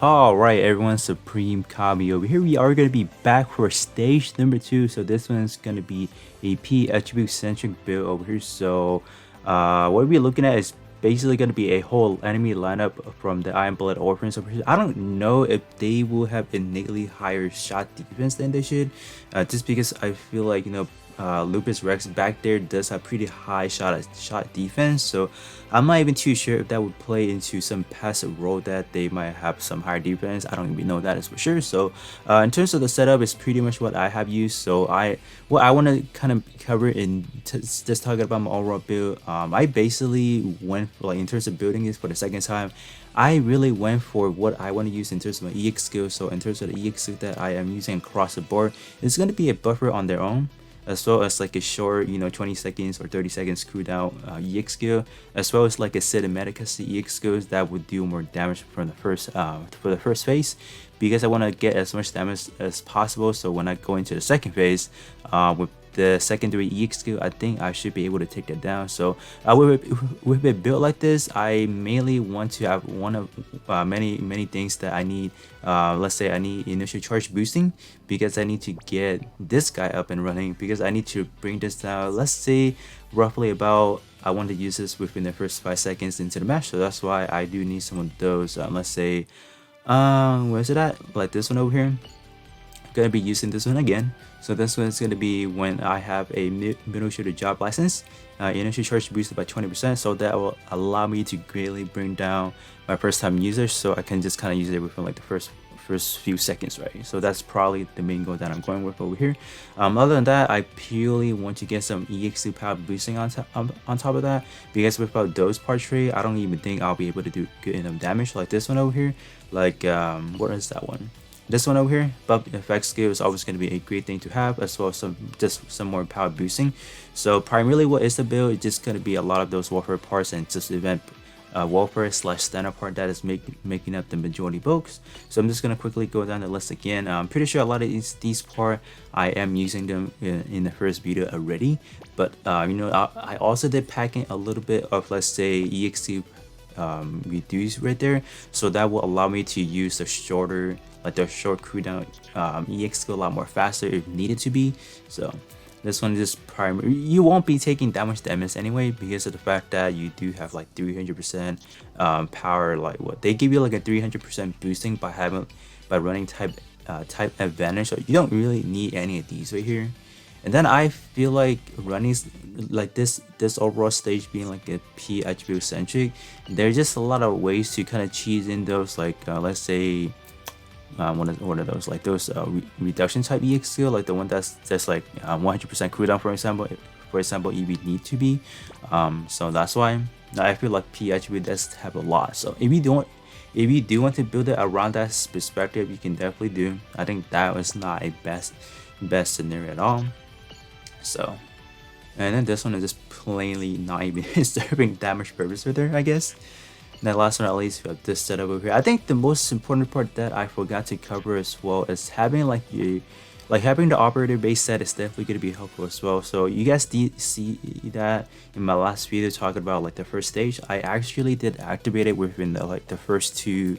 Alright everyone, Supreme Kami over here. We are going to be back for stage number 2. So this one's going to be a P attribute centric build over here. So what we're looking at is basically going to be a whole enemy lineup from the Iron Blood Orphans over here. I don't know if they will have innately higher shot defense than they should, just because I feel like, Lupus Rex back there does have pretty high shot defense, so I'm not even too sure if that would play into some passive role that they might have some higher defense. I don't even know that is for sure. So in terms of the setup, it's pretty much what I have used. So what I want to kind of cover in just talking about my overall build. I basically went for, like, in terms of building this for the second time, I really went for what I want to use in terms of my EX skill. So in terms of the EX skill that I am using across the board, it's going to be a buffer on their own, as well as like a short 20 seconds or 30 seconds cooldown EX skill, as well as like a cinematic EX skills that would do more damage from the first for the first phase, because I want to get as much damage as possible. So when I go into the second phase with the secondary EX skill, I think I should be able to take that down. So with a build like this, I mainly want to have one of many things that I need. Let's say I need initial charge boosting, because I need to get this guy up and running, because I need to bring this down, let's say roughly about, I want to use this within the first 5 seconds into the match. So that's why I do need some of those. Let's say where's it at, like this one over here. Gonna be using this one again. So this one is gonna be when I have a middle shooter job license, initial charge boosted by 20%, so that will allow me to greatly bring down my first time users, so I can just kind of use it within like the first few seconds, right? So that's probably the main goal that I'm going with over here. Other than that, I purely want to get some EX2 power boosting on top of that, because without those part trade, I don't even think I'll be able to do good enough damage like this one over here. Like what is that one? This one over here, buff effect skill, is always going to be a great thing to have, as well as some more power boosting. So primarily what is the build, it's just going to be a lot of those warfare parts and just event warfare slash standard part that is making up the majority bulks. So I'm just going to quickly go down the list again. I'm pretty sure a lot of these parts I am using them in the first video already, but I also did pack in a little bit of, let's say, EXT reduce right there, so that will allow me to use the short cooldown EX skill a lot more faster if needed to be. So this one is primary. You won't be taking that much damage anyway, because of the fact that you do have like 300% power. Like what they give you, like a 300% boosting by running type advantage. So you don't really need any of these right here. And then I feel like running like this overall stage being like a P attribute centric, there's just a lot of ways to kind of cheese in those, like let's say what are those, like those reduction type EX skill, like the one that's like 100% cooldown, for example if we need to be. So that's why I feel like P attribute does have a lot. So if you do want to build it around that perspective, you can definitely do. I think that was not a best scenario at all. So, and then this one is just plainly not even serving damage purpose right there, I guess. And then last one at least, we have this setup over here. I think the most important part that I forgot to cover as well is having having the operator base set is definitely going to be helpful as well. So you guys did see that in my last video talking about like the first stage. I actually did activate it within the first 2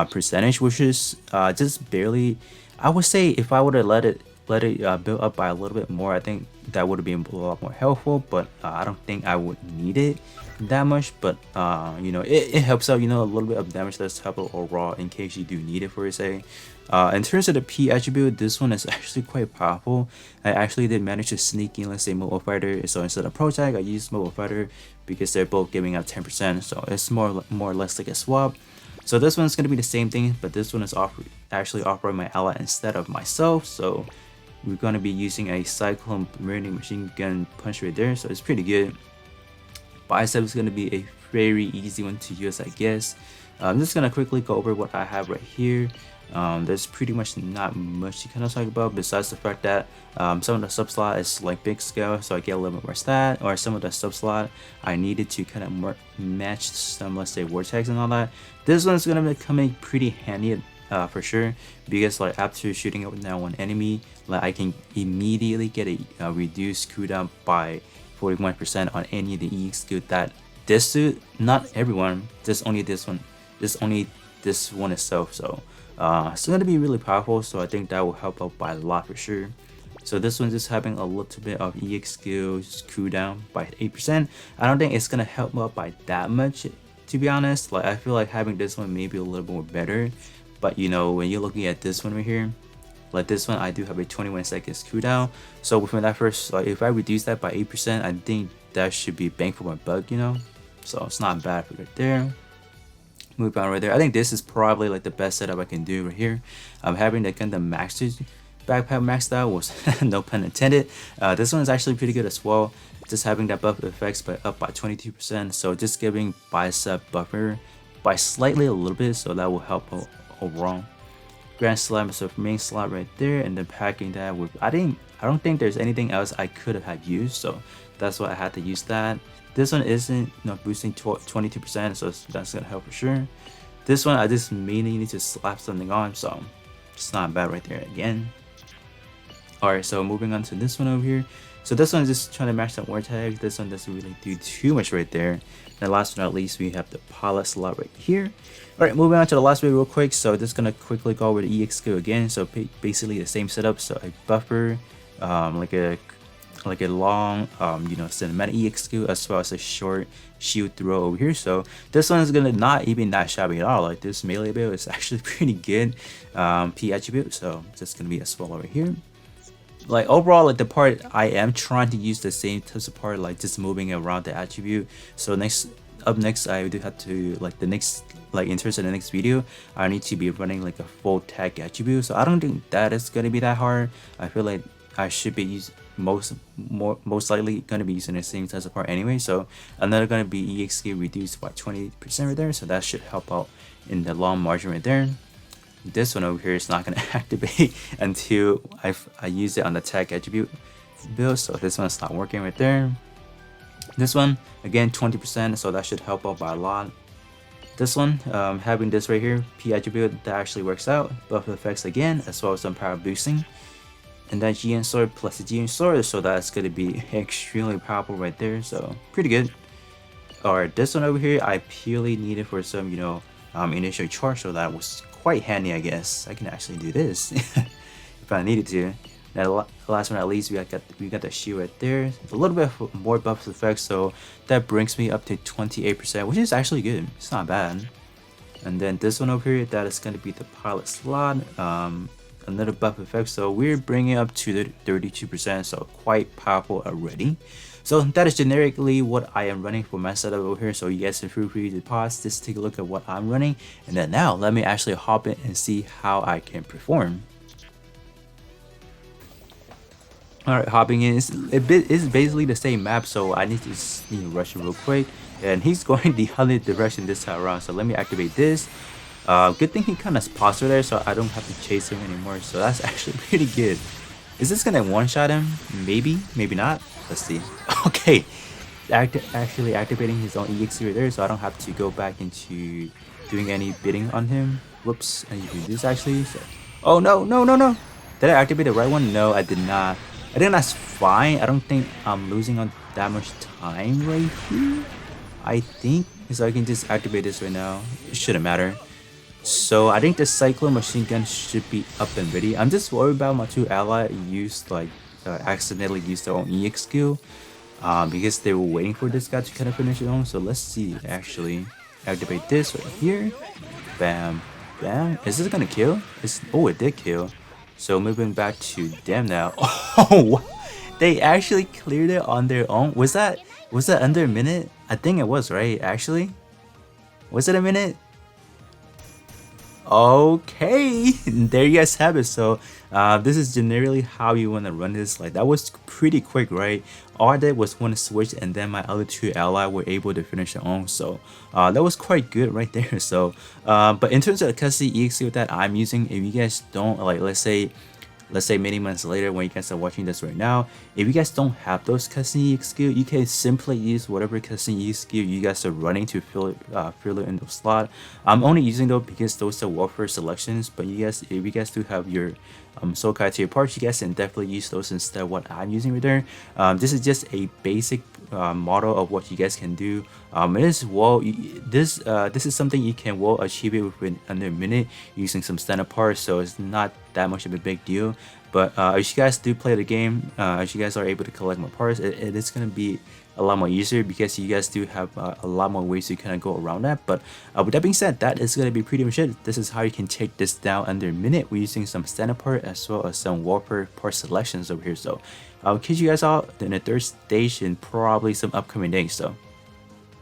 percentage, which is just barely. I would say if I would have let it build up by a little bit more, I think that would have been a lot more helpful. But I don't think I would need it that much. But it helps out, a little bit of damage that's helpful overall in case you do need it for a say. In terms of the P attribute, this one is actually quite powerful. I actually did manage to sneak in, let's say, Mobile Fighter. So instead of Pro Tag, I used Mobile Fighter because they're both giving out 10%. So it's more or less like a swap. So this one's going to be the same thing, but this one is actually offering my ally instead of myself. So we're going to be using a Cyclone Marine Machine Gun punch right there, so it's pretty good. Bicep is going to be a very easy one to use, I guess. I'm just going to quickly go over what I have right here. There's pretty much not much to kind of talk about, besides the fact that some of the sub slot is like big scale, so I get a little bit more stat, or some of the sub slot I needed to kind of match some, let's say, vortex and all that. This one's going to be coming pretty handy for sure, because like after shooting it down one enemy, like I can immediately get a reduced cooldown by 41% on any of the EX skill that this suit, not everyone, just only this one, just only this one itself. So it's going to be really powerful, so I think that will help out by a lot for sure. So this one's just having a little bit of EX skills cooldown by 8%. I don't think it's gonna help out by that much, to be honest. Like I feel like having this one maybe a little bit more better. But you know, when you're looking at this one right here, like this one, I do have a 21 seconds cooldown. So within that first, like if I reduce that by 8%, I think that should be bang for my buck, you know. So it's not bad for right there. Move on right there. I think this is probably like the best setup I can do right here. I'm having the Gundam Maxed backpack maxed out, was no pun intended. This one is actually pretty good as well. Just having that buff effects by up by 22%. So just giving bicep buffer by slightly a little bit, so that will help overall. Grand Slam is a main slot right there, and then packing that with I don't think there's anything else I could have had used, so that's why I had to use that. This one isn't boosting 22%, so that's gonna help for sure. This one I just mainly need to slap something on, so it's not bad right there again. Alright, so moving on to this one over here. So this one is just trying to match some war tags. This one doesn't really do too much right there. And last but not least, we have the pilot slot right here. Alright, moving on to the last bit real quick. So just gonna quickly go over the EX skill again. So basically the same setup. So a buffer, like a long cinematic EX skill, as well as a short shield throw over here. So this one is gonna not even that shabby at all. Like this melee build is actually pretty good P attribute. So just gonna be as well over here. Like overall, like the part I am trying to use the same types of part, like just moving around the attribute. So up next I do have to in terms of the next video, I need to be running like a full tag attribute. So I don't think that is gonna be that hard. I feel like I should be most likely gonna be using the same types of part anyway. So another gonna be EXP reduced by 20% right there. So that should help out in the long margin right there. This one over here is not going to activate until I use it on the tag attribute build, so this one's not working right there. This one again 20%, so that should help out by a lot. This one having this right here P attribute, that actually works out. Buff effects again, as well as some power boosting, and then GN sword plus the GN sword, so that's going to be extremely powerful right there, so pretty good. Alright, this one over here I purely needed for some initial charge, so that was quite handy, I guess. I can actually do this if I needed to. Now, last but not least, we got the shield right there. A little bit more buff effects, so that brings me up to 28%, which is actually good. It's not bad. And then this one over here, that is going to be the pilot slot. Another buff effect, so we're bringing up to the 32%, so quite powerful already. So that is generically what I am running for my setup over here. So you guys can feel free to pause, just take a look at what I'm running, and then now let me actually hop in and see how I can perform. Alright, hopping in is basically the same map, so I need to rush it real quick. And he's going the other direction this time around, so let me activate this. Good thing he kind of paused there, so I don't have to chase him anymore, so that's actually pretty good. Is this gonna one-shot him? Maybe, maybe not. Let's see. Okay, actually activating his own EX right there, so I don't have to go back into doing any bidding on him. Whoops, I need to do this actually. So, oh no, no, no, no! Did I activate the right one? No, I did not. I think that's fine. I don't think I'm losing on that much time right here. I think so. I can just activate this right now. It shouldn't matter. So I think the Cyclone machine gun should be up and ready. I'm just worried about my two allies accidentally used their own EX skill because they were waiting for this guy to kind of finish it on. So let's see, actually activate this right here. Bam, bam. Is this gonna kill? Oh, it did kill. So moving back to them now. Oh, they actually cleared it on their own. Was that under a minute? I think it was, right? Actually, was it a minute? Okay, there you guys have it. So this is generally how you want to run this. Like that was pretty quick, right? All I did was one switch, and then my other two allies were able to finish their own. So that was quite good right there. So but in terms of the custody EXP that I'm using, if you guys don't like, let's say many months later when you guys are watching this right now, if you guys don't have those custom EX skill, you can simply use whatever custom EX skill you guys are running to fill it in the slot. I'm only using those because those are warfare selections, but if you guys do have your soul criteria parts, you guys can definitely use those instead of what I'm using right there. This is just a basic model of what you guys can do. It is well, this is something you can well achieve it within under a minute using some standard parts, so it's not that much of a big deal. But as you guys do play the game, as you guys are able to collect more parts, it is gonna be a lot more easier because you guys do have a lot more ways to kind of go around that. But with that being said, that is gonna be pretty much it. This is how you can take this down under a minute. We're using some standard part as well as some warper part selections over here. So I'll catch you guys out in the third stage and probably some upcoming days. So